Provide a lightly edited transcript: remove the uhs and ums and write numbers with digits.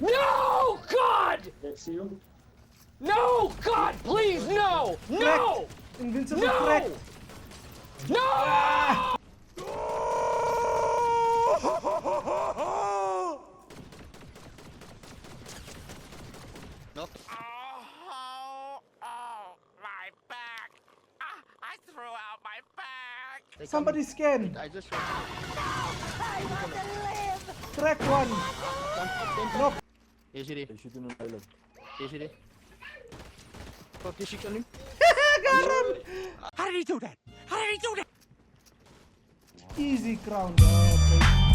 No! God! Next to you. No! God, please, no! No! Invincible No! crack. No! Nope. My back! I threw out my back! Somebody scan. I just Crack one. Knock. Easy day. Shoot in the island. Easy day. Fuck this shit on him. Garam. How did he do that? How did he do that? Easy crown. Okay.